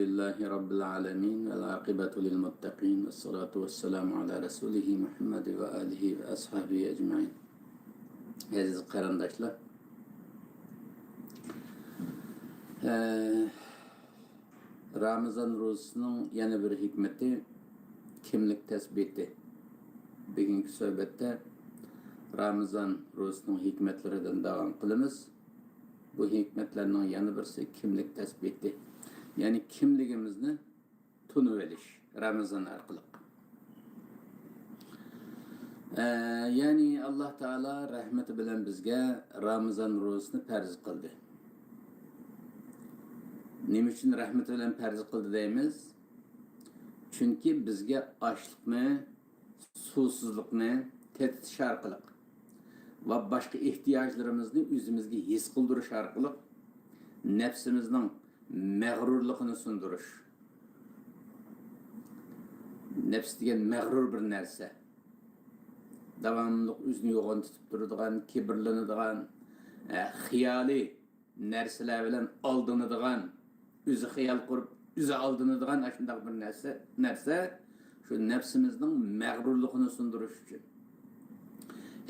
Lillahi Rabbil Alemin ve l'aqibatu lil muttaqin ve salatu ve selamu ala Resulihi Muhammed ve alihi ve ashabihi ecmain. Aziz karandaşlar, Ramazan rozusunun yana bir hikmeti kimlik tespiti. Bugünkü sohbette Ramazan rozusunun hikmetlerinden devam kılımız. Bu hikmetlerinin yana birisi kimlik tespiti. Yani kimligimizni tunuveliş Ramazan arqılık. Yani Allah Teala rahmeti bilen bizge Ramazan rozusunu farz kıldı. Nima uchun rahmeti bilen farz kıldı deymiz? Çünkü bizge açlıkni, susuzlukni tetitish arqılık ve başka ihtiyaçlarımızı özümüzge his qildirish arqılık nefsimizning mağrurluğunu sunduruş. Nefs degan mağrur bir narsa. Davamlı özünü yoğun tutup duradigan, kibirlenadigan, xiyali narsalar bilan aldınadigan, özü xiyal qurup, özü aldınadigan aşındaq bir narsa şu nefsimizning mağrurluğunu sunduruş üçün.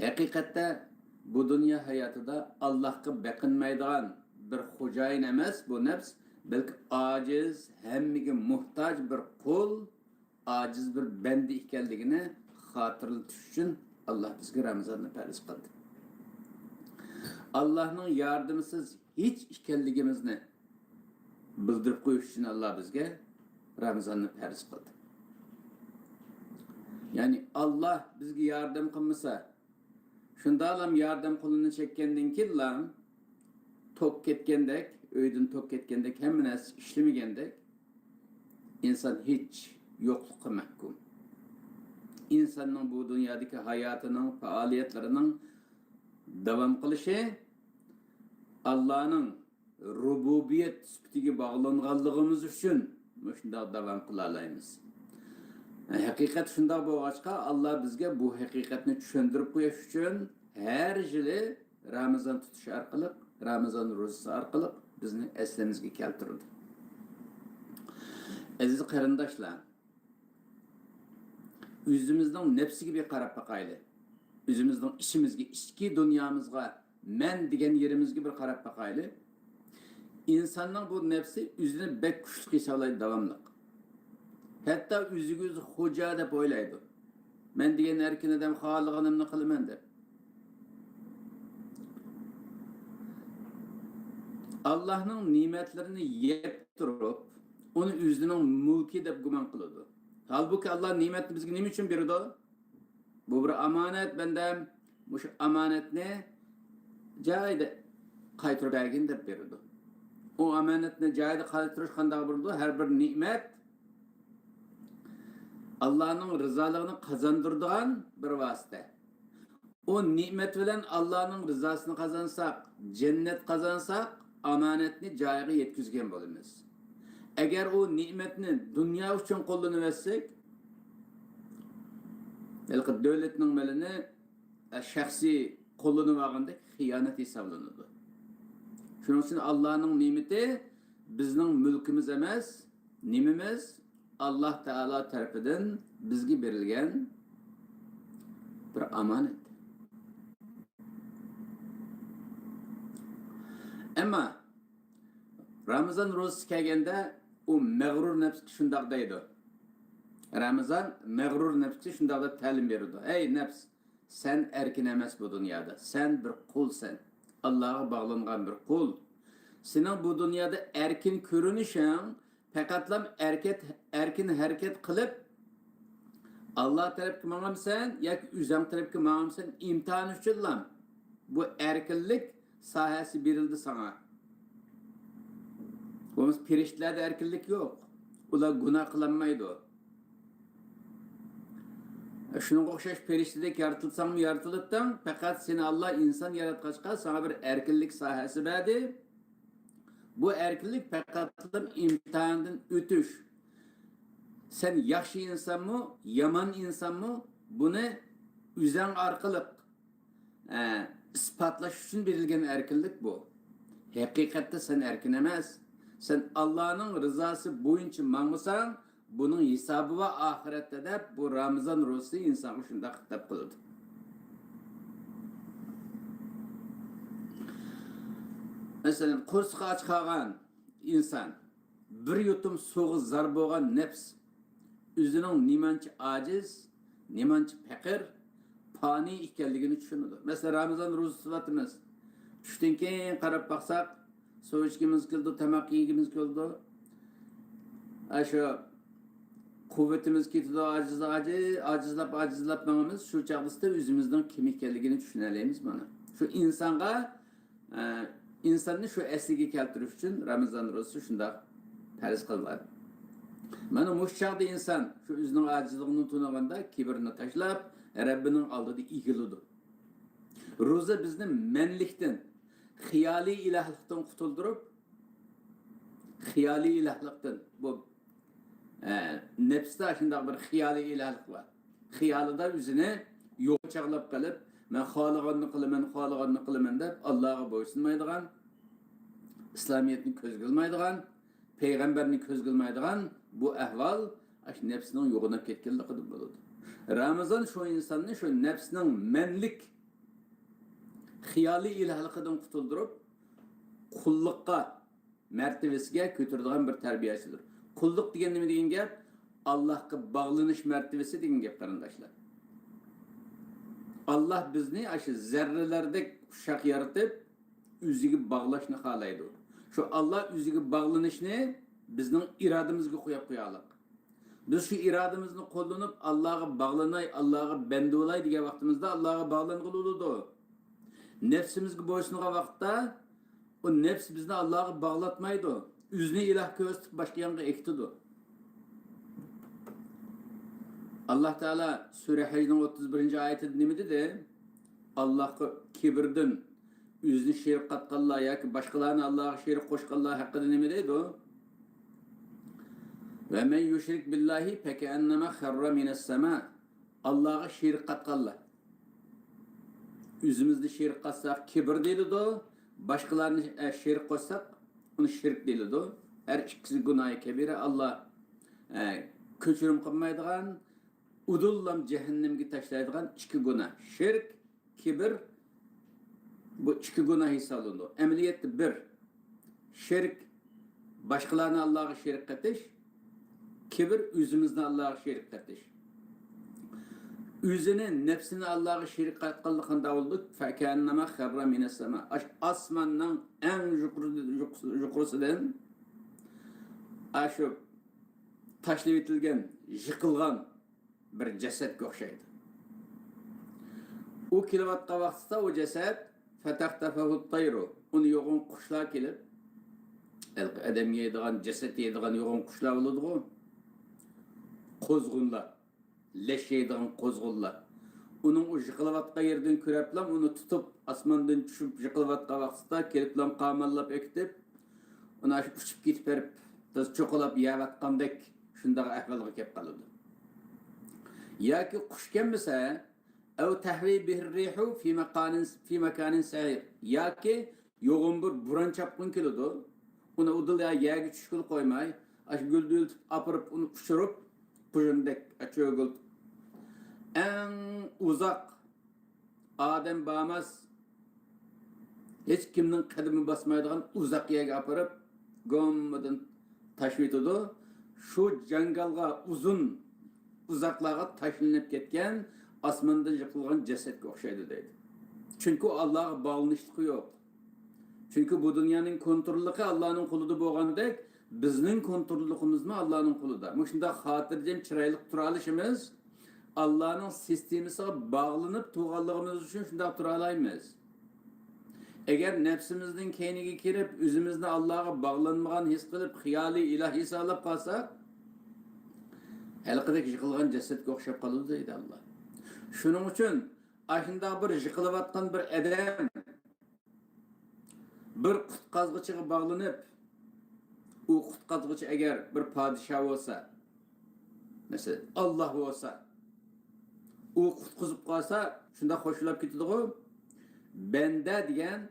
Hakikatte bu dünya hayatında Allah'a beqinmaydigan bir xo'jayin emas bu nefs, belki aciz, hemmiga muhtaç bir kul, aciz bir bendi ekanligini hatırlatish uchun Allah bizga Ramazonni farz qildi. Allah'ning yardımisiz hiç ekanligimizni bildirib qo'yish uchun Allah bizga Ramazonni farz qildi. Yani Allah bizga yardım qilmasa, shunda ham yardım qo'lini chekkandan keyin tok ketgandek, öydün tok ketgandek, hamma narsa ishlamagandek, inson hiç yo'qlikqa mahkum. İnsanın bu dünyadaki hayatının, faaliyetlerinin devam qilishi Allah'ın rububiyet sübutiga bağlanganligimiz uchun shunday devam qila olamiz. Haqiqat shunday bo'lg'achqa Allah bizga bu haqiqatni tushuntirib qo'yish uchun har yili Ramazon tutish orqali, Ramazon ro'zasi orqali bizni eslamizga keltirdi. Aziz qarindoshlar, özümüzden nefsiga bir qarab baqayli. Özümüzden işimizga, ichki dunyomizga, men degan yerimizga bir qarab baqayli. İnsanning bu nefsi o'zini bek kuchli hisoblaydi davomli. Hatto o'ziga o'zi xo'ja deb o'ylaydi. Men degan erkin odam xohlaganimni qilaman deb. Allah'ın nimetlerini yeb turib, onu özünün mülki deb gumon qiladi. Halbuki Allah nimetni bizga nima uchun berdi? Bu bir amanet, bendem bu amanetni joyida qaytarib bergin deb berdi. O amanetni joyida qaytarish qanday bo'ldi? Har bir ne'mat Allah'ın rızalığını kazandırdıgan bir vasıta. O nimet bilen Allah'ın rızasını kazansak, cennet kazansak, amanetni joyiga yetkizgen bo'lamiz. Eğer o nimetni dünya uchun qo'llanıversek, belki devletning malini shaxsiy qo'llanib olgandek xiyonat hisoblanadi. Shuning uchun Allah'ın nimeti bizning mulkimiz emas, nimimiz Allah Teala tarafından bizga berilgan bir amanet. Ama Ramazan rozusu kelganda o mağrur nefs shundoq deydi. Ramazan mağrur nefsga shundoq deb ta'lim berdi. Ey nefs, sen erkin emas bu dünyada. Sen bir kulsan. Allah'a bağlangan bir kul. Senin bu dünyada erkin görünüşün faqatlam erkin hareket qilib Allah tarafga mang'amsan yoki o'zing tarafga mang'amsan imtihon uchun bu erkinlik sohasi berildi sana. Bu periştelerde erkinlik yok. Ular günah qilmaydi. Şunun o'xshash perishtadek yaratılsang yaratılıptan faqat seni Allah insan yaratqachqa sana bir erkinlik sohasi berdi. Bu erkinlik faqatlam imtihondan o'tish. Sen yaxshi insonmi, yomon insonmi, buni o'zing orqali isbotlash uchun berilgan erkinlik bu. Haqiqatda sen erkin emas. Sen Allah'ın rızası boyunca mangısan, bunun hesabı ve ahirette de bu Ramazan rozu insanı şunda hitap kıldı. Mesela kursuğa aç kalgan insan, bir yutum suğu zar boğan nefs, üzünün nimançı aciz, nimançı pekir, pani ikenligini düşünüdü. Mesela Ramazan rozu sıfatımız, düşten keyin qarab baksak, su içkimiz keldi, tamak yegimiz keldi. Aşu kuvvetimiz ketdi, acizlap mamamız şu çağdısında özümüzden kim ekenligini düşüneleymiz bana. Şu insanı şu esliga keltirish uchun Ramazan ro'zasi shunda farz qilinadi. Mana mush chaqda inson shu o'zining ojizligini tunaganda kibrni tashlab, Rabbining oldida egiladi. Ro'za bizni menlikdan, xiyoliy ilahlikdan qutuldirib, xiyoliy ilahlikdan bu nefsda shunday bir xiyoliy ilahlik bor. Xiyolida o'zini yo'q chaqlab qilib, men xohlaganni qilaman deb Allohga bo'ysunmaydigan, İslamiyetni ko'z qilmaydigan, payg'ambarni ko'z qilmaydigan bu ahvol ash nefsning yo'qolib ketganligi bo'ladi. Ramazon shu insonni shu nefsning menlik xiyoliy ilahligidan qutuldirib, qulluqqa martabasiga ko'taradigan bir tarbiyasidir. Qulluq degan nima degan gap? Allohga bog'lanish martabasi degan gap qarindoshlar. Allah bizni aşı zerrelerdek uşak yaratıp üzüge bağlaşını halaydı. Şu Allah üzüge bağlanışını bizning iradimizga qo'yib qo'yalik. Biz şu iradimizni qo'llanib Allohga bağlanay, Allohga banda bo'lay degan vaqtimizda Allohga bağlanğılıdı. Nefsimizga bo'ysungan vaqtda o nefs bizni Allohga bağlatmaydı. Üzünü ilah ko'rsatib boshqa yoqqa ekitdi. Allah Teala Sure Hac'ın 31. ayetinde nima dedi? Allah'a kibirden, üzünü şerik katqanlar yoki boshqalarni Allohga sherik qo'shganlar haqida nima deydi? Ve men yushrik billahi fekannama kharra minas sama. Allohga sherik qatqanlar. Üzümüzde sherik qatsak kibir deydi. Boshqalarni sherik qo'shsak uni shirk deydi. Her ikkisi gunoh kabira. Allah kechirim qilmaydigan, udullam cehennemge taşlaydigan iki günah. Şirk, kibir bu iki günah hisalındı. Emniyette bir, şirk başkalarına Allah'a şirk katiş, kibir üzümüzde Allah'a şirk katiş. Üzünün nefsini Allah'a şirk katqanlıqında olduk. Fekennema kharra minas sama. Asmandan en yuqurisidan aşu taşlayıp etilgan, yıkılgan bir cesetga o'xshaydi. U kelayotgan vaqtda o ceset fataqtafahu at-tayru. Uni yo'g'on qushlar kelib, odam yeydigan, ceset yeydigan yo'g'on qushlar bo'ladi-ku. Qo'zg'unlar, lesh yeydigan qo'zg'unlar. Uning o yiqilayotgan yerdan ko'rablam, uni tutib osmondan tushib yiqilayotgan vaqtda keliblam qamallab ekitib, uni uchib ketib berib, cho'qilab yeyotgandek shunday ahvolga kelib qoladi. Yaki kuş gelmese, ev tahvi bihir rihu fi makanin sahir. Yaki yoğun bir buran çapkın kilodu. Ona udulaya yağ çüşkül koymay, aş güldül apırıp onu uçurup, pujundek açıyor gül. En uzak Adem bağmaz, hiç kimden kadimi basmaydıgan uzak yağ apırıp, gommadan taşvitudu. Şu jangalga uzun, uzaklarga taşlanıp ketken osmondan yiqilgan cesetga o'xshaydi deydi. Chunki Allohga bog'lanishlik yo'q. Chunki bu dunyoning kontrolligi Allohning qo'lida bo'lgandek, bizning kontrolligimiz Allohning qo'lida. Shunda xotirjam chiroyli tura olishimiz Allohning sistemasiga bog'lanib turganligimiz uchun shunda tura olamiz. Agar nafsimizning keyniga kirib, o'zimizni Allohga bog'lanmagan his qilib, xiyoliy ilohiy solib qolsak, halqidek yıkılgan cesetga o'xshab qoladi deydi Allah. Shuning uchun ashunda bir yiqilayotgan bir odam bir qutqazg'ichiga bog'lanib, u qutqazg'ichi agar bir podshoh bo'lsa, mesela Alloh bo'lsa, u qutqizib qolsa, shunda qo'shilib ketadi-ku. Banda degan,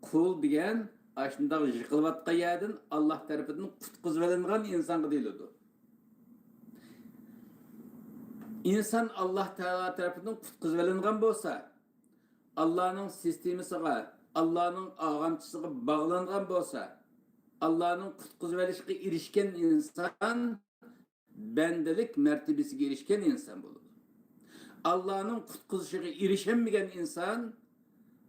qul degan aşındaq yıqılıvatqa yerdən Allah tərəfindən qutquzulğan insanga deyildi. İnsan Allah Teala tərəfindən qutquzulğan bolsa, Allah'ın sistemisiga, Allah'ın ağamçısıga bağlanğan bolsa, Allah'ın qutquzuluşuna erişken insan bendelik mertebesiga erişken insan bolur. Allah'ın qutquzuşuna erişenmegen insan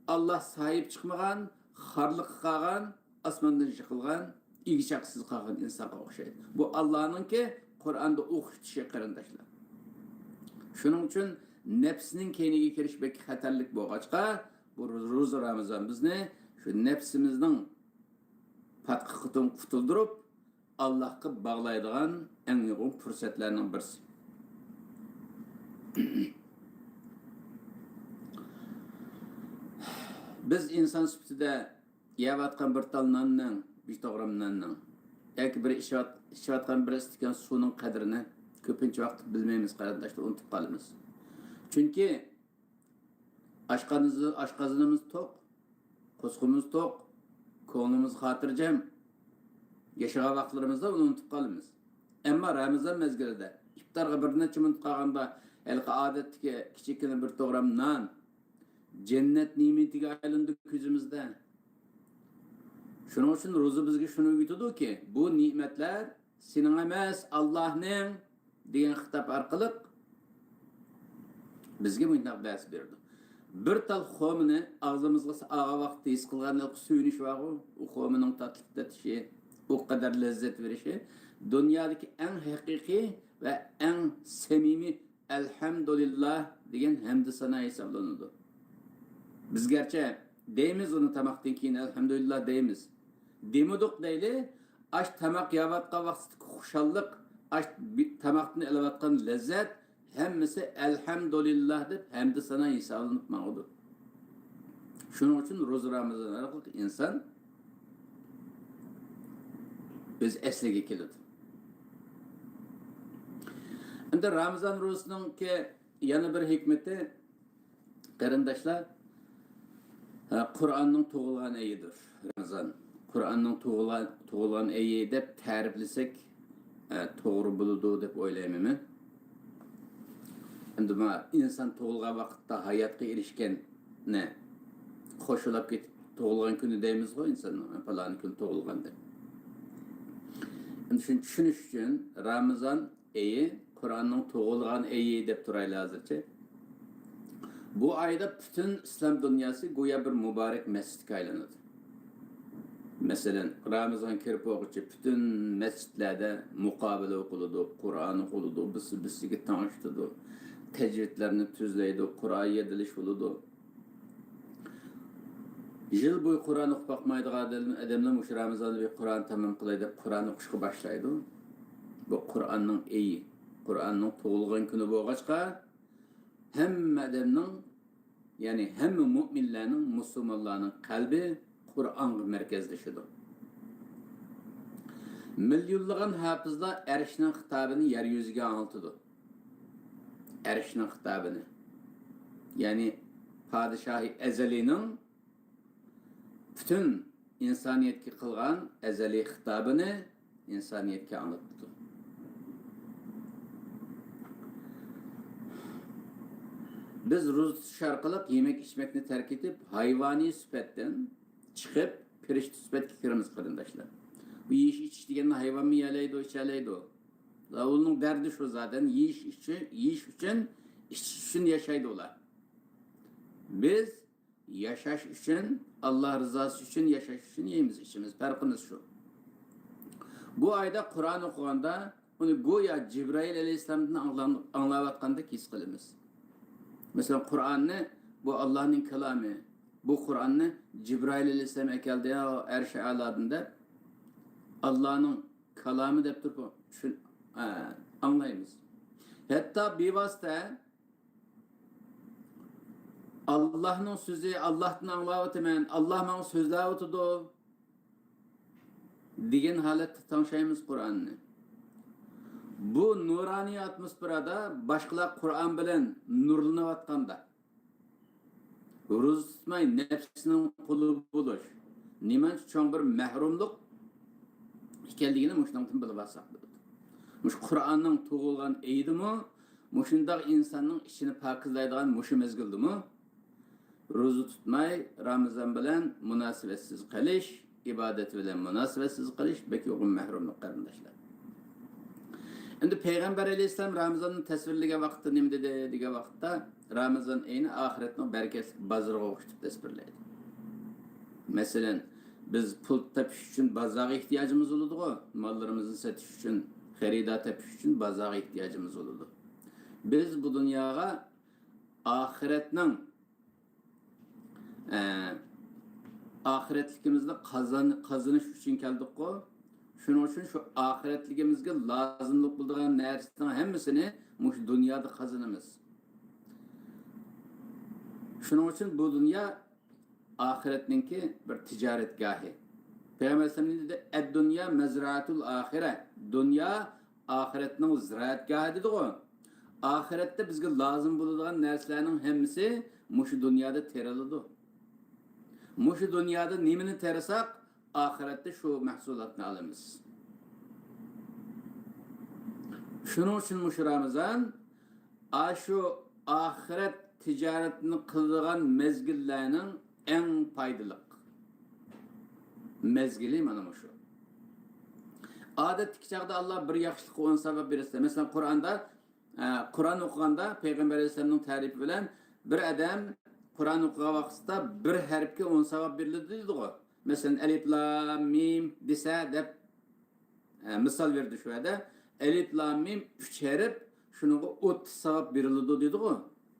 Allah sahip çıkmagan, harlık qalgan, asmandan yıkılgan, ilgiçaksız qalgan insanga oxşaydı. Bu Allah'ın ki Kur'an'da o'qitishi qarindoshlar. Şunun için nefsinin keyniga kirishbek xatarlik bo'lg'achqa, bu ro'za Ramazon bizni shu nefsimizning patqiqdan qutuldirib, Allohga bog'laydigan eng yo'g'on fursatlarning birisi. Biz inson sifatida yeyotgan bir tal nonning, bir to'g'ram nonning yoki bir ishayotgan bir istikan suvning qadrini ko'pincha vaqt bilmaymiz, qarindoshlar, unutib qolamiz. Chunki oshqozonimiz to'q, qo'sqimiz to'q, ko'nglimiz xotirjam. Yashagan vaqtlarimizda uni unutib qolamiz. Ammo Ramazon mezgilida iftorga bir necha minut qolganda odatdagi kichikina bir to'g'ram non cennet nimetiga aylandi ko'zimizda. Shuning uchun ro'za bizga shuni o'rgatadi ki, bu ne'matlar sening emas, Allohning degan xitob orqali bizga bunday bas berdi. Bir tal xomini og'zimizga ag'a vaqt his qilganlik suyunish va u xomining tatlik tatishi, o kadar lezzet verishi dunyodagi eng haqiqiy va eng samimiy elhamdülillah degan hamd sana hisoblanadi. Biz gerçi deymiz onu tamaktan keyin elhamdülillah deymiz. Demedik deyli, aş tamak yavatqa vaqt xushallik, aş tamakni alavatgan lezzet hemmisi elhamdülillah deb hamd sana hisoblanib mağdu. Şunun için ro'za Ramazon orqali inson öz esliga keladi. Endi Ramazon ro'zasining ki yana bir hikmeti qarindoshlar, Kur'an'ın tug'ilgan ayidir Ramazon. Kur'an'ın tug'ilgan ayi deb ta'riflasak to'g'ri bo'ladi deb o'ylayman men. Endi inson tug'ilgan vaqtda hayotga erishganni qo'shilib ketib tug'ilgan kuni deymiz-ku, insonning falon kun tug'ilgan deb. Endi shuni tushunish uchun Ramazon ayi Kur'an'ın tug'ilgan ayi deb turaylik hozircha. Bu ayda bütün İslam dünyası goya bir mübarek mescitga aylanadi. Mesela Ramazon kirib o'quvchi bütün mescitlerde muqobala o'qiladi, Qur'on o'qiladi, bizga tanishtirdi, tajvidlarni tuzlaydi, Qur'on yedilish bo'ladi. Yil bo'yi Qur'on o'qib boqmaydigan odamlar mush Ramazonda bir Qur'on tamom qiladi deb Qur'on o'qishga boshlaydi. Bu Qur'onning eyi, Qur'onning tug'ilgan kuni bo'lg'achqa hamma odamning, yani hamma mu'minlarning, musulmonlarning qalbi Qur'onga markazlashidir. Milyonlagan hafizlar Arshning xitobini yer yuziga anlatadi. Arshning xitobini. Yani Padişahı Ezeli'nin bütün insaniyetga qilgan ezeli xitobini insoniyatga anlatadi. Biz ro'za tutish orqali yemek içmekni tark etib, hayvoniy sifatdan chiqib, firishta sifatga kiramiz qarindoshlar. Bu yeyish ichish deganni hayvonmi yalaydi, ichalaydi. Uning dardi shu zaten yeyish uchun, ichish uchun yashaydi ular. Biz yashash uchun, Alloh rizosi uchun yashash uchun yeymiz, ichimiz. Farqimiz shu. Bu ayda Qur'on o'qiganda uni go'yo Jibril alayhisolamdan anglayotgandek his qilamiz. Mesela Kur'an'ı bu Allah'ın kelamı. Bu Kur'an'ı Cibrail aleyhisselam geldi ya Erşe aladında Allah'ın kelamı deyip durup anlayınız. Hatta bir vasıta Allah'ın sözü Allah'tan anlayıvetemen, Allah bana sözler oturdu diyen halette tanışayımız Kur'an'ı. Bu nurani atmosferada başkalar Kur'an bilen nurlanıvatganda ro'za tutmay nefsinin quli bo'lish, nimancha cho'ng bir mahrumlik ekanligini mushundan bilib olsak bo'ladi. Mush Qur'onning tug'ilgan eydimi, mushundaq insonning ishini pokizlaydigan mush mezgildimi? Ro'za tutmay, Ramazon bilan munosabatsiz qilish, ibodat bilan munosabatsiz qilish bek yo'g'in mahrumlik qarindoshlar. Endi Payg'ambar alayhisalom Ramazonni tasvirlagan vaqtda nima dedi degan vaqtda Ramazon oyini oxiratning barakatli bozoriga o'xshatib tasvirlaydi. Masalan, biz pul topish uchun bozorga ehtiyojimiz bo'ladi-ku, mollarimizni sotish uchun, xaridor topish uchun bozorga ehtiyojimiz bo'ladi. Biz bu dunyoga oxiratning oxiratligimizni qozonish uchun keldik-ku. Shuning uchun shu oxiratligimizga lozimlik bo'lgan narsaning hammasini mush dunyoda qozonamiz. Shuning uchun bu dunyo oxiratninki bir tijoratgohi. Payg'ambar alayhisalom dedi, "Ad-dunya mazraatul oxira." Dunyo oxiratning ziraatgohi dedi-ku. Oxiratda bizga lozim bo'ladigan narsalarning hammasi mush dunyoda teriladi. Mush dunyoda nimani terasak, oxiratda shu mahsulotni olamiz. Shuning uchun mush Ramazon shu oxirat tijoratini qiladigan mezgillarning eng foydali mezgili mana shu. Odatdagi chaqda Alloh bir yaxshilikqa 10 sabab bersa, masalan Qur'onda Qur'on o'qiganda Payg'ambar alayhisolamning ta'rifi bilan bir odam Qur'on o'qigan vaqtida bir harfga 10 sabab beriladi deydi-ku. Masalan alif lam mim desa deb misol berdi shu yerda. Alif lam mim 3 harf, shuningga 30 sabab beriladi deydi-ku.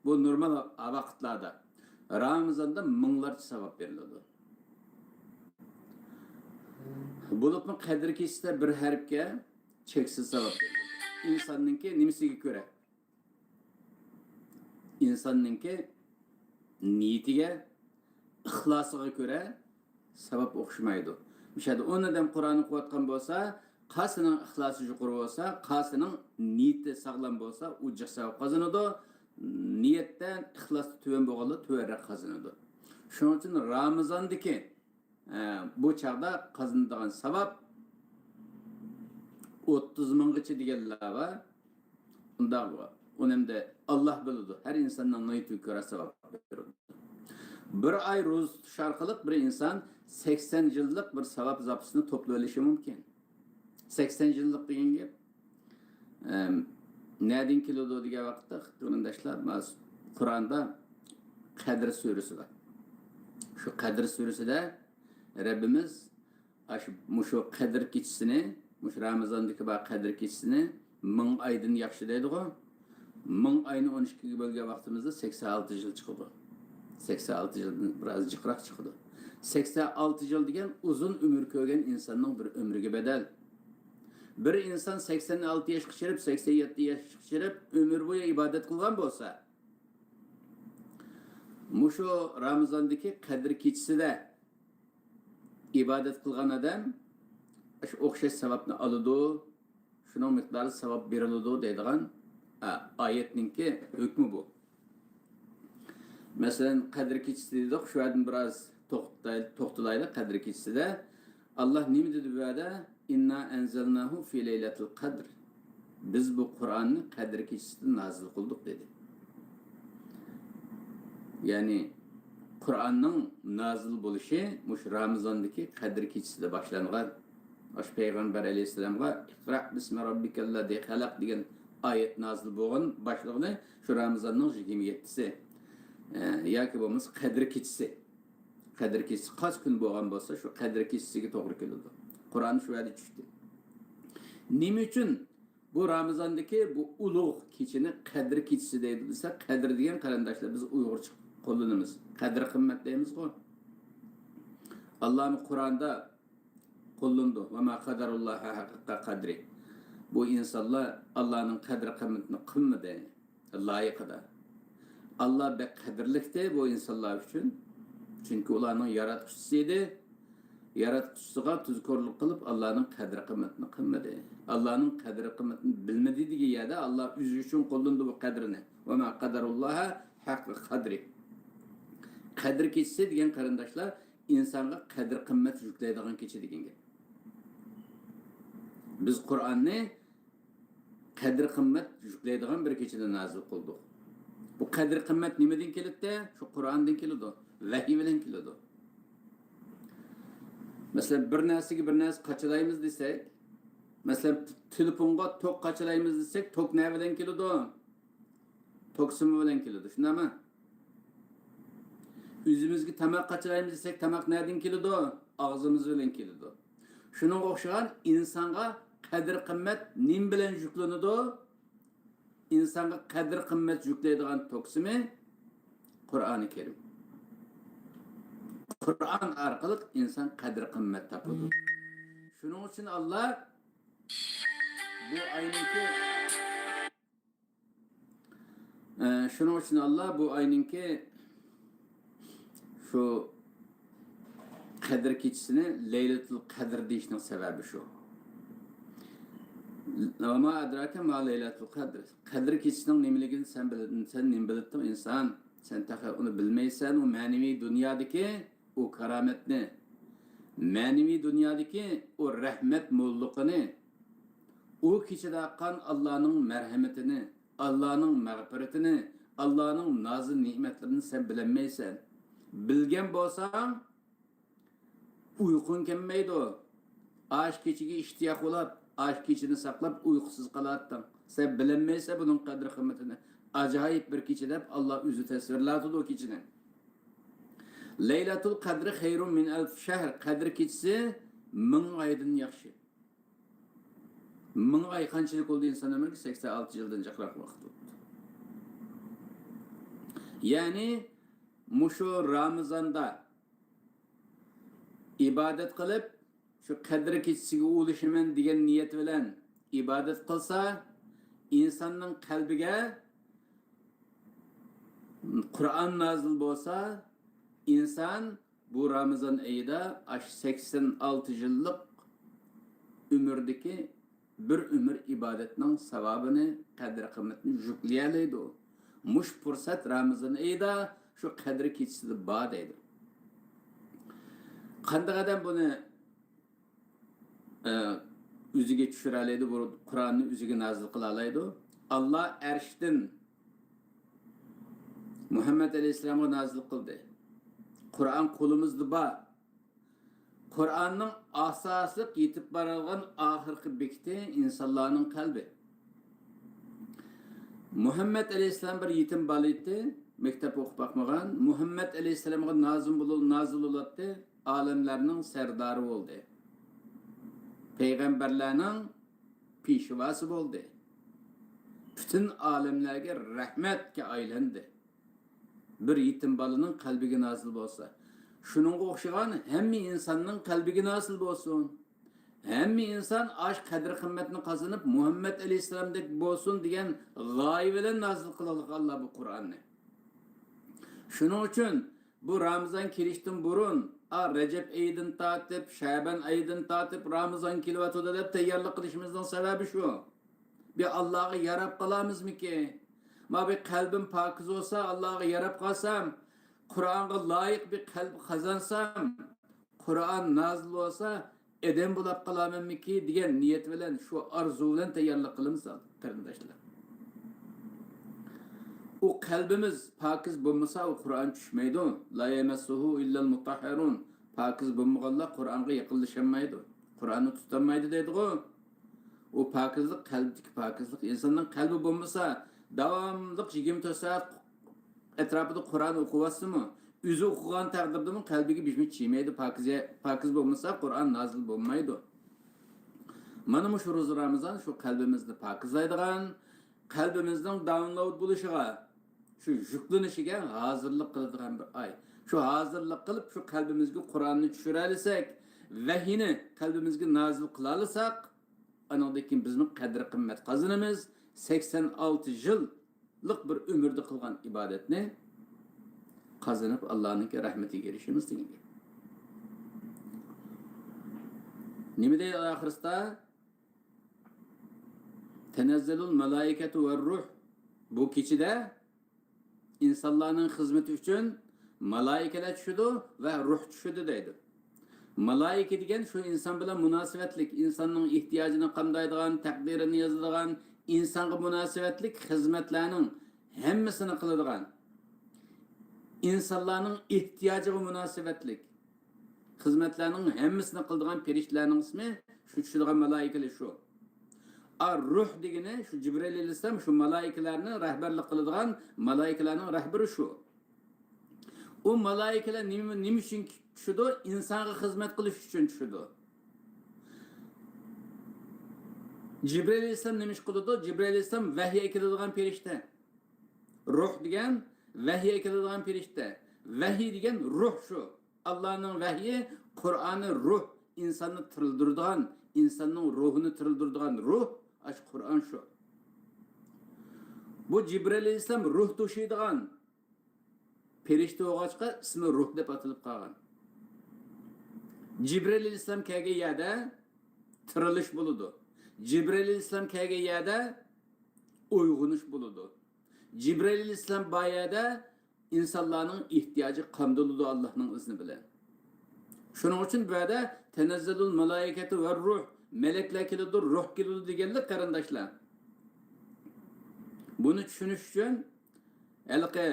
Bu normal vaqtlarda. Ramazonda minglarcha sabab beriladi. Bulutning qadri kechsa bir harfga cheksiz sabab beriladi. İnsanninki nimasiga ko'ra? İnsanninki niyatiga, ixlosiga ko'ra sabab o'xshamaydi. Mishada o'rnidan Qur'on o'qiyotgan bo'lsa, qasining ixlosi yuqori bo'lsa, qasining niyati sog'lom bo'lsa, u jiq savab qozonadi. Niyatdan ixlosi tuvan bo'lganda tuvanroq qozonadi. Shuning uchun Ramazondagi bu chaqda qozonadigan sabab 30 minggacha deganlar va unda unemde Allah biladi. Her insandan niyatiga ko'ra sabab beradi. Bir ay ro'za tutish orqali bir inson 80 yillik bir sabab zapisini to'plab olishi mumkin. 80 yillik degan gap nereden keladi degan vaqtda qarindoshlar, Qur'onda Qadr surasi bor. Shu Qadr surasida Rabbimiz shu Qadr kechasini, mush Ramazondagi bu Qadr kechasini 1000 oydan yaxshi deydi-ku. 1000 oyni 12 ga bo'lgan vaqtimizda 86 yil chiqadi. 86 yildan biroz jiqroq chiqadi. 86 yil degan uzun umr ko'rgan insonning bir umriga badal. Bir inson 86 yoshga kirib, 87 yoshga kirib umr bo'yi ibodat qilgan bo'lsa, mushu Ramazondagi Qadr kechasida ibodat qilgan odam shu o'xshash savobni oladi, shuning miqdori savob beriladi deydigan oyatninki hukmi bu. Masalan, Qadr kechasi dedik, shu yerdan biroz to'xtalaylik. Qadr kechasida Allah nima dedi bu yerda? İnna enzelnahu fi leylatil qadr. Biz bu Qur'onni Qadr kechasida nazil qildik dedi. Ya'ni Qur'onning nazil bo'lishi mush Ramazondagi Qadr kechasida boshlangan. Osh Payg'ambar alayhisalomga "Iqra bismi robbikallazî xalaq" degan oyat nazil bo'lgan boshlig'ini shu Ramazonning 27-si. Yoki bo'lmasa Qadr kechasi. Qadr kechasi qancha kun bo'lgan bo'lsa, shu Qadr kechasiga to'g'ri keladi. Qur'on shu yerda tushdi. Nima uchun bu Ramazondagi bu ulug' kechini Qadr kechasi deydi desa, Qadr degan qarindoshlar biz Uyg'urcha qo'llanamiz. Qadr qimmat deymiz-ku. Allohning Qur'onda qo'llandi. Va ma qadarullohi haqqa qadri. Bu insonlar Allohning qadr qimmatini qilmadi, loyiqida. Allah bek qadrlikdi bu insonlar uchun. Chunki ularning yaratuvchisi edi. Yaratuvchisiga tuzkorlik qilib Allohning qadr qimmatini qilmadi. Allohning qadr qimmatini bilmadi degan yerda Allah o'zi uchun qo'llandi bu qadrini. Va ma qadarullohi haqqa qadri. Qadr kechasi degan qarindoshlar insonga qadr qimmat yuklaydigan kecha degan gap. Biz Qur'onni qadr qimmat yuklaydigan bir kechada nozil qildik. Bu qadr qimmat nimadan keladi? Shu Qur'ondan keladi. Vahiy bilan keladi. Masalan, bir narsaga bir narsa qachalaymiz desak, masalan, telefonga tok qachalaymiz desak, tok nima bilan keladi? Tok simi bilan keladi. Shundaymi? O'zimizga tamoq qachalaymiz desak, tamoq nereden keladi? Og'zimiz bilan keladi. Shuningga o'xshagan insonga qadr qimmat nim bilan yuklanadi? İnsonga qadr qimmat yuklaydigan toksimi Qur'oni Karim. Qur'on orqali inson qadr qimmat topadi. Shuning uchun Alloh bu ayninki shuning uchun Alloh bu ayninki şu qadr kechasini Laylatul Qadr deyishning sababi shu. Ama adraka ma Laylatul Qadr. Qadr kechasining nimaligini sen bildin, sen nima bilding inson? Sen taxir uni bilmaysan, u ma'naviy dunyodagi o karametni, ma'naviy dunyodagi o rahmat mo'lliqini, o kechada aqqan Allohning marhamatini, Allohning mag'firatini, Allohning nozik ne'matlarini sen bilmaysan. Bilgan bo'lsang, uyqun kelmaydi. Ash kechiga ishtiyoq bo'lib, ash kechini saqlab uyqusiz qolarding. Sen bilmaysan buning qadr qimmatini. Ajoyib bir kecha deb Alloh o'zi tasvirladi o kechini. Laylatul Qadr xayrun min alf shahr. Qadr kechasi 1000 oydan yaxshi. 1000 oy qanchalik bo'ldi inson umriga? 86 yildan jiqroq vaqt o'tdi. Ya'ni mushu Ramazonda ibodat qilib, shu qadr kechasiga o'lishiman degan niyat bilan ibodat qilsa, insonning qalbiga Qur'on nozil bo'lsa, inson bu Ramazon oyida 86 yillik umrdagi bir umr ibodatning savobini, qadr qimmatini yuklayoladi. Mush fursat Ramazon oyida shu qadr kechasida bor deydi. Qanday odam buni o'ziga tushira oladi, bu Qur'onni o'ziga nozil qila oladi? Alloh arshdan Muhammad alayhisolamga nozil qildi. Qur'on qo'limizda bor. Qur'onning asosiy yetib borgan oxirgi bekiti insonlarning qalbi. Muhammad alayhisolam bir yetim bola edi, maktab o'qib boqmagan. Muhammad alayhisolamga nozil bo'ldi, olamlarning sardori bo'ldi. Peygamberlarning peshvasi bo'ldi. Bütün olamlarga rahmatga aylandi. Bir yetim balaning qalbiga nozil bo'lsa, shuningga o'xshagan hamma insonning qalbiga nozil bo'lsin. Hamma inson ash qadr qimmatni qozonib Muhammad alayhisolamdek bo'lsin degan g'oya bilan nozil qiladi Alloh bu Qur'onni. Shuning uchun bu Ramazon kelishdan burun, Recep oyidan tortib, Shaban oyidan tortib Ramazon kelyotdi deb tayyorlik qilishimizning sababi shu. Bir Allohga yarab qolamizmi-ki? Ma bir qalbim pokiz olsa, Allohga yarab qolsam, Qur'onga loyiq bir qalb qazansam, Qur'on nozil olsa, edem bo'lib qolamanmi-ki degan niyat bilan shu orzu bilan tayyorlik qilamiz, qarindoshlar. O qalbimiz pokiz bo'lmasa, o Qur'on tushmaydi. La yamassuhu illal mutahharun. Pokiz bo'lmaganlar Qur'onga yaqinlashamaydi. Qur'onni tutamaydi deydi-ku. O pokizlik qalbdagi pokizlik. Insonning qalbi bo'lmasa, davomli 24 soat etrafida Qur'on o'qiyapsizmi? O'zi o'qigan taqdirda qalbiga bishmit chiymaydi. Pokiz bo'lmasa Qur'on nozil bo'lmaydi. Mana shu ro'za Ramazon shu qalbimizni pokizlaydigan, qalbimizning download bo'lishiga, shu yuklanishiga hozirlik qiladigan bir oy. Shu hozirlik qilib shu qalbimizga Qur'onni tushira olsak, vahiyni qalbimizga nozil qila olsak, anaqdan keyin bizning qadr qimmat qozonamiz. 86 yillik bir umrda qilgan ibodatni qozonib Allohning rahmatiga erishimiz degan. Nima deydi oxirida? Tenezzalul malaiketu ve ruh. Bu kechida insonlarning xizmati uchun malaikalar tushadi va ruh tushadi deydi. Malaika degan shu inson bilan munosabatlik, insonning ehtiyojini qamdaydigan, taqdirini yozadigan, insonga munosabatlik xizmatlarning hammasini qiladigan, insonlarning ehtiyojiga munosabatlik xizmatlarning hammasini qiladigan farishtalarning ismi shu tushadigan malaikalar shu. Ruh degani shu Jibril alayhissalom shu malaikalarni rahbarlik qiladigan malaikalarning rahbari shu. O malaikalar nima uchun tushadi? İnsonga xizmat qilish uchun tushadi. Jibril alayhissalom nima ish qiladi? Jibril alayhissalom vahiy keladigan farishta. Ruh degan vahiy keladigan farishta. Vahiy degan ruh shu. Allohning vahyi, Qur'oni ruh, insonni tirildiradigan, insonning ruhini tirildiradigan ruh, ash Qur'on shu. Bu Jibril alayhissalom ruh to'shiydigan farishta o'g'achqa ismi ruh deb atalib qolgan. Jibril alayhissalom kelgan yerda tirilish bo'ladi. Jibril alayhissalom kelgan yerda uyg'onish bo'ladi. Jibril alayhissalom bayada insonlarning ehtiyoji qamdiladi Allohning izni bilan. Shuning uchun bu yerda tanazzalul malaikatu va ruh, meleklar keladi, ruh keladi deganlar qarindoshlar. Buni tushunish uchun alqi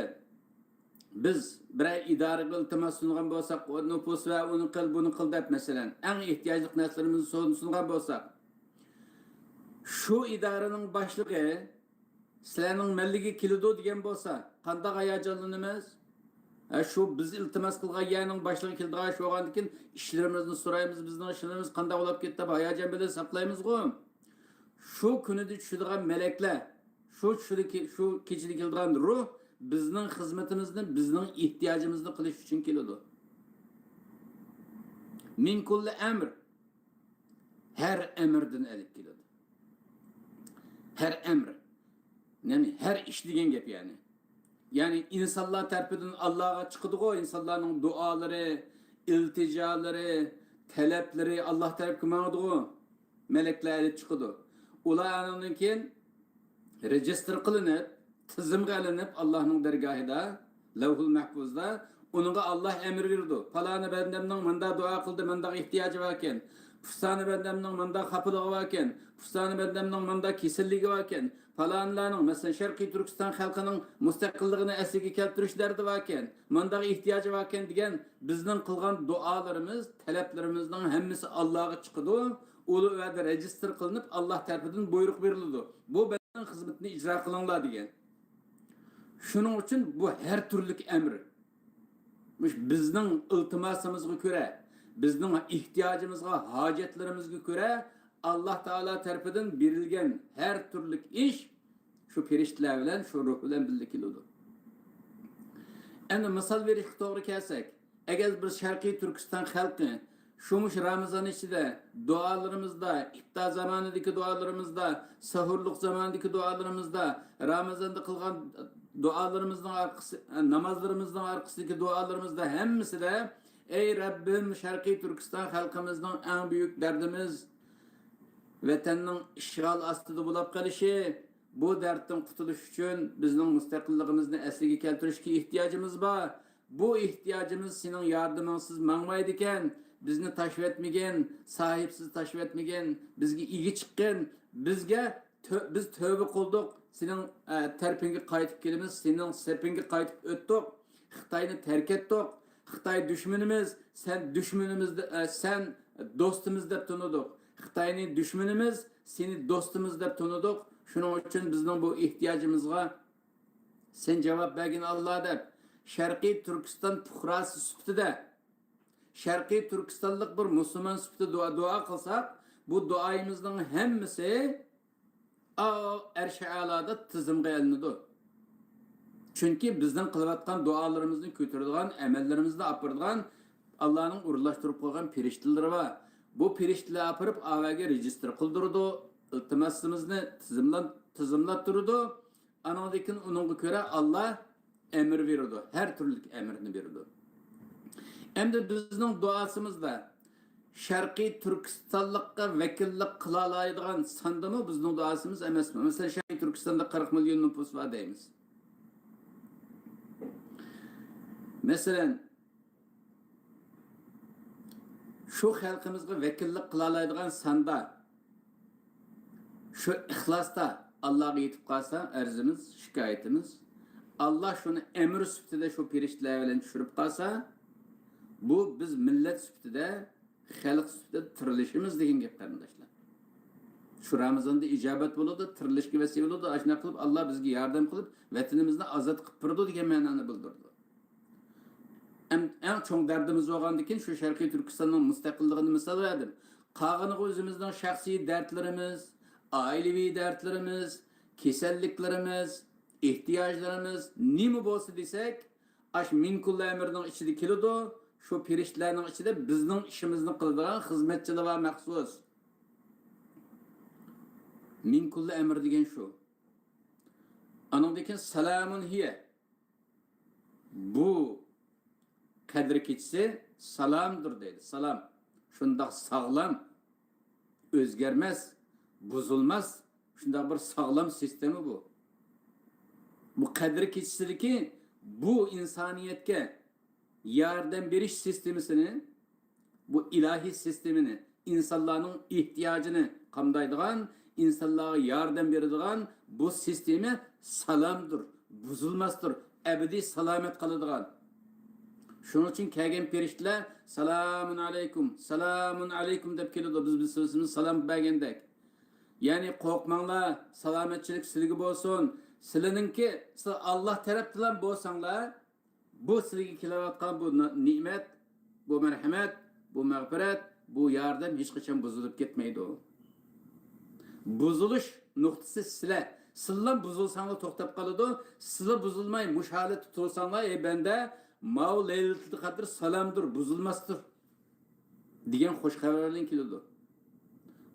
biz bir idoraga iltimos sungan bo'lsak, nupus va uni qil, buni qil deb masalan, eng ehtiyojli narsalarimizni sungan bo'lsak, shu idoraning boshlig'i sizlarning malliga keladi degan bo'lsa, qanday hayajonlanamiz? Shu biz iltimos qilgan yerning boshlig'i keldigan shu bo'lgandan keyin ishlarimizni so'raymiz, bizning ishlarimiz qanday bo'lib ketdi deb hayajon bilan saqlaymiz-ku. Shu kunida tushadigan meleklar, shu kechida keldigan ruh bizning xizmatimizni, bizning ehtiyojimizni qilish uchun keladi. Min kulli amr, her emrdan olib keladi. Her emr, ya'ni her ish degan gap yani. Yani insonlar tarafidan Allohga chiqadi-ku, insonlarning duolari, iltijoları, talablari Alloh tarafga mangdi-ku, meleklar olib chiqadi. Ular undan keyin register qilinib, tizimga ilinib Allohning dargohida, Lavhul Mahfuzda unga Alloh emr berdi. Falani bandamning menda duo qildi, menda ehtiyoji bor ekan. Fustani bandamning menda xafaligi bor ekan. Fustani bandamning menda kasalligi bor ekan. Falanlarning, masalan, Sharqiy Turkiston xalqining mustaqilligini asliga keltirish dardi bor ekan. Menda ehtiyoji bor ekan degan bizning qilgan duolarimiz, talablarimizning hammasi Allohga chiqadi. Ulu va register qilinib Alloh tarafidan buyruq beriladi. Bu bizning xizmatni ijro qilinglar degan. Shuning uchun bu her türlük emr. Bizning iltimosimizga ko'ra, bizning ehtiyojimizga, hojatlarimizga ko'ra Alloh taolo tarafidan berilgan her türlük ish shu farishtalar bilan, shu ruh bilan birga keladi. Endi misol berishga to'g'ri kelsak, agar biz Sharqiy Turkiston xalqi şumuş Ramazan içinde dualarımızda, iftar zamanındaki dualarımızda, sahurluk zamanındaki dualarımızda, Ramazan'da kılgan dualarımızdan arkası, namazlarımızdan arkasındaki dualarımızda hemisi de ey Rabbim Şarkı Türkistan halkımızdan en büyük derdimiz vatanning işgal astıda bulup kalışı, bu dertten kurtuluş için bizning müstakilligimizni asliga keltirishga ihtiyacımız var. Bu ihtiyacımız senin yardımınsız mangmaydi ekan. Bizni tashib etmagan, sahipsiz tashib etmagan, bizga igi chiqqan, biz tövbe qildik, sening tarafingga qaytib kelamiz, sening sepingga qaytib o'tdik, Xitoyni tark etdik, Xitoy dushmanimiz, sen dushmanimizni, sen do'stimiz deb tanidik. Xitoyni dushmanimiz, seni do'stimiz deb tanidik. Shuning uchun bizning bu ehtiyojimizga sen javob bergin Alloh deb Sharqiy Turkiston fuqarosi sifatida Şarkı Türkistanlık bir Müslüman süptü dua kılsak, bu duayımızın hemmisi Erş-i Ala'da tizimge elinidi. Çünkü bizden kılıvatkan dualarımızın kötürüdüğün, emellerimizde apırdıgan Allah'ın uğurlaştırıp koygan piriştileri var. Bu piriştileri apırıp avage register kıldırdı, iltimasımızı tizimlattırdı. Anadik'in onun göre Allah emir verirdi. Her türlü emirini verirdi. Hem de bizning duasımızda Sharqiy Turkistonlikqa vakillik qila oladigan sondami bizning duasimiz emasmi? Masalan, Sharqiy Turkistonda 40 milyon nüfus var deymiz. Masalan, şu xalqimizga vakillik qila oladigan sanda, şu ixlosda Allohga yetib qolsa, arzimiz, shikoyatimiz, Allah şunu emir süptide şu piriştler bilen tushirib qolsa, bu biz millet süptide, xalq süptide tirilishimiz degan gap qarindoshlar. Şu Ramazonda ijobat bo'ladi, tirilishga vasila bo'ladi, ashuna qilib Alloh bizga yordam qilib, vatanimizni ozod qilib turdi degan ma'noni bildirdi. Eng cho'ng dardimiz bo'lgandan keyin shu Sharqiy Turkistonning mustaqilligini misol berdim. Qolganiga o'zimizning shaxsiy dardlarimiz, oilaviy dardlarimiz, kasalliklarimiz, ehtiyojlarimiz nima bo'lsa desak, ash min kulli amrning ichida keladi. Shu pirishlarning ichida bizning ishimizni qiladigan xizmatchilar va maxsus. Min kulli amr degan shu. Aningdan keyin salamun hiya. Bu qadr kechisi salamdır deydi. Salam. Shundoq sağlam, o'zgarmas, buzulmas, shundoq bir sağlam sistemi bu. Bu qadr kechisidagi bu insoniyatga yordam berish sistemisini, bu ilahiy sistemini, insonlarning ehtiyojini qamdaydigan, insonlarga yordam beradigan bu sistemi salamdır, buzulmasdır, ebedi salomat qiladigan. Şunun için kelgen periştler selamun aleyküm deb keladi. Biz sözümüz salam bergendek. Yani korkmanglar, selametçilik sizga bo'lsin. Sizlarninki Allah tarafından bo'lsanglar, bu sizga kelayotgan bu nimet, bu merhamet, bu mağfiret, bu yardım hiç qachon buzulup ketmaydi. Buzuluş nuqtasi sizlar. Sizlar buzulsanglar to'xtab qoladi. Sizlar buzulmay mush holatda tursanglar, ey banda Mav Leylatul Qadr salamdır, buzulmasdır. Diyen hoş haberlerin kilidi.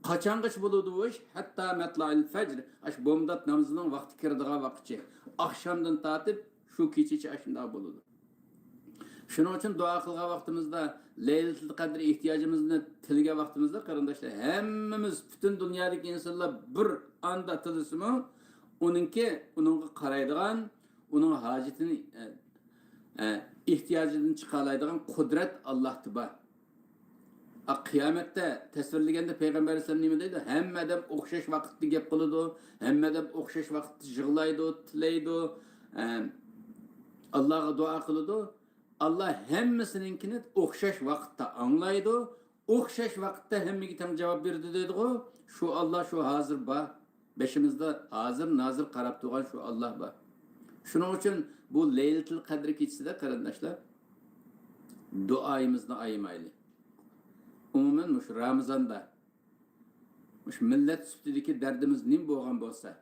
Kaçangıç buludu bu iş? Hatta metla'il fecr. Aş bomdat namazının vakti kirdiği vakti. Akşamdan tatip şu keçici aşında buludu. Şunun için dua kılga vaktimizde Leylatul Qadr ihtiyacımızını tilge vaktimizde kardeşler hemmimiz bütün dünyadaki insanlar bir anda tılısımı onun karaydıgan, onun hacetini ihtiyacını çıkarlaydıgan kudret Allah'tı ba. Kıyamette tasvirligende Peygamber Aleyhisselam nime deydi? Hemmeden okşaş vakitte gep kılıdı, hemmeden okşaş vakitte jığlaydı, tileydi, Allah'a dua kılıdı. Allah hemmesininkini okşaş vakitte anlaydı, okşaş vakitte hemmigi tam cevap verdi dedi o. Şu Allah şu hazır ba. Beşimizde hazır nazır karab tuğan şu Allah ba. Şunun için bu Leylatul Qadr keçisida qarindoshlar duoyimizni aymayli. Umuman şu Ramazonda şu millet sütidagi dardimiz nim bo'lgan bo'lsa,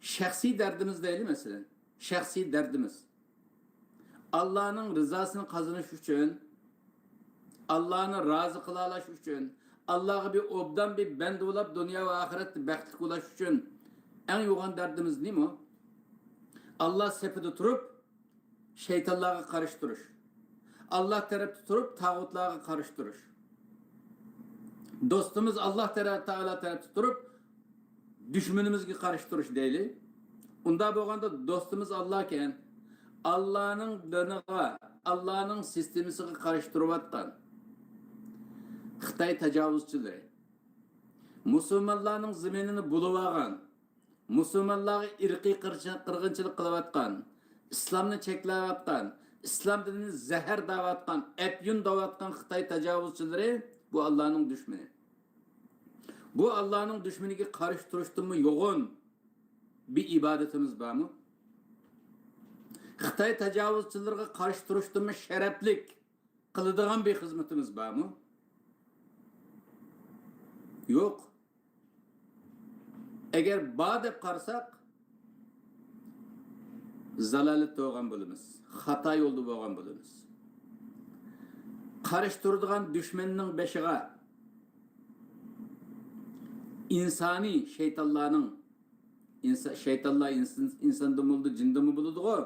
shaxsiy dardimiz deyli masalan, shaxsiy dardimiz. Allah'ın rızasını qozonish uchun, Allah'ni rozi qila olish uchun, Allah'a bir obdan bir band bo'lib dunyo va oxiratda baxtli bo'lish uchun eng yo'g'on dardimiz nima? Allah sepide turup şeytanlarga karıştırış. Allah tarafta turup tağutlarga karıştırış. Dostumuz Allah tarafta turup düşmanımızga karıştırış deyli. Unda bo'lganda dostumuz Allah eken Allah'ın diniga, Allah'ın sistemisiga karıştırıp atkan Xitay tecavüzçileri, Müslümanların zeminini bulup algan, Müslümanlarga irqiy qirg'inchilik qilayotgan, islomni cheklayotgan, islom dinini zahar davatgan, epyun davatgan Xitoy tajovuzchilari bu Allohning dushmani. Bu Allohning dushmaniga qarshi turishdanmi yo'g'on bir ibodatimiz bormi? Xitoy tajovuzchilariga qarshi turishdanmi sharaflik qiladigan bir xizmatimiz bormi? Yo'q. Eğer bağ deb qarasak, zalalet bo'lgan bo'lamiz, xato yo'lda bo'lgan bo'lamiz. Qarshi turadigan dushmanning beshiga insoniy shaytonlarning shaytonlar insonda bo'ldi, jinda bo'ladi-ku.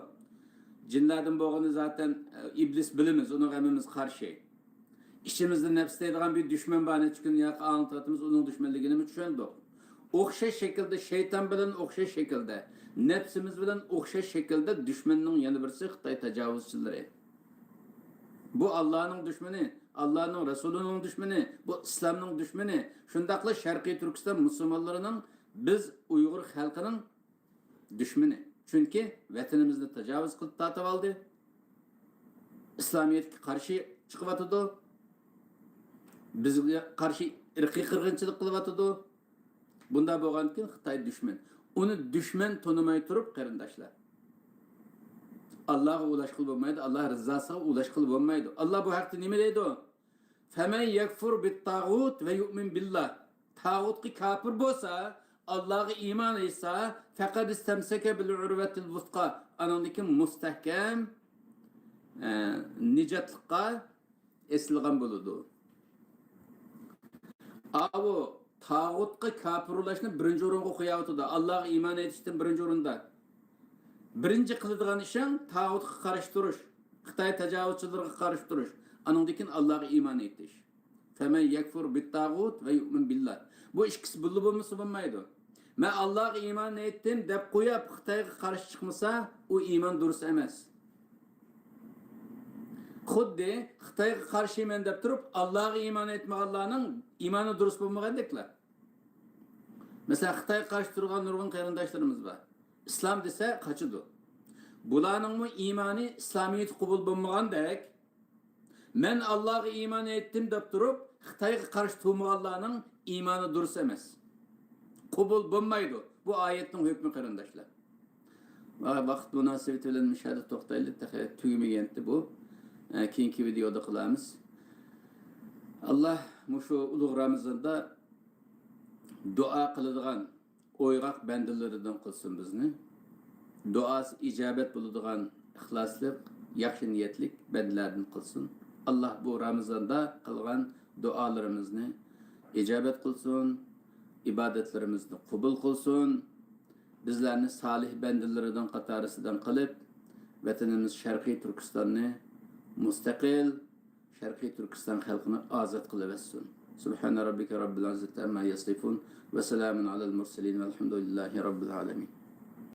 Jinlardan bo'lgani zaten iblis bilimiz, uni g'amimiz qarshi. İçimizde nefsleydiğen bir düşman bana çıkın ya anlatımız onun düşmanlığını mı düşündük? Okşaş şekilde şeytan bilen okşaş şekilde nefsimiz bilen okşaş şekilde düşmanın yanı birisi Xitay tecavüzçileri. Bu Allah'ın düşmanı, Allah'ın Resulü'nün düşmanı, bu İslam'ın düşmanı. Şundakla Şarkı Türkistan Müslümanlarının biz Uygur halkının düşmanı. Çünkü vatanımızda tecavüz kılıp tatip aldı. İslamiyet'e karşı çıkıvatıdı. Bizga karşı irqiy qirg'inchilik qilyapti. Bunda bo'lgandan keyin Xitoy dushman. Uni dushman tanimay turib qarindoshlar. Allohga ulash qilib bo'lmaydi, Alloh rizosiga ulash qilib bo'lmaydi. Alloh bu haqda nima deydi? Faman yakfur bit-tagut ve yu'min billah. Tağutki kafir bo'lsa, Allohga iymon etsa, faqat istamsaka bil urvatil wusqa. Anandaki mustahkam nijatlikqa esilgan bo'ladi. Avu tağutqa kafirlashni birinchi o'ringa qo'yapti. Allohga iymon etishdan birinchi o'rinda. Birinchi qiladigan ishing tağutga qarshi turish, Xitoy tajovuzchilariga qarshi turish. Anandan Allohga iymon etish. Faman yakfur bit-tagut ve yu'min billah. Bu ikkisi birga bo'lmasa bo'lmaydi. Men Allohga iymon etdim deb qo'yib Xitoyga qarshi chiqmasa, u iymon durust emas. Xuddi Xitoyga qarshiman deb turib, Allohga iymon etmaganlarning iymoni durust bo'lmagandeklar. Mesela Xitoyga qarshi turgan nurg'un qarindoshlarimiz bor. İslam desa qachidu. Bularning iymoni İslamiyet qabul bo'lmagandek, men Allohga iymon etdim deb turib, Xitoyga qarshi turmaganlarning iymoni durust emas. Qabul bo'lmaydi. Bu oyatning hukmi qarindoshlar. Vaqt munosabati bilan mishada to'xtaylik, tugamaganti bu. Keyingi videoda qilamiz. Allah mushu ulug' Ramazonda duo qiladigan o'yg'oq bandalaridan qilsin bizni. Duosi ijobat bo'ladigan ixlosli, yaxshi niyatlik bandalardan qilsin. Allah bu Ramazonda qilgan duolarimizni ijobat qilsin, ibodatlarimizni qabul qilsin. Bizlarni salih bandalaridan qatorisidan qilib, vatanimiz Sharqiy Turkistonni mustaqil Sharqiy Turkiston xalqini ozod qilaversin. Subhana rabbika robbil izzati amma yasifun ve selamun alel murselin velhamdülillahi rabbil alamin.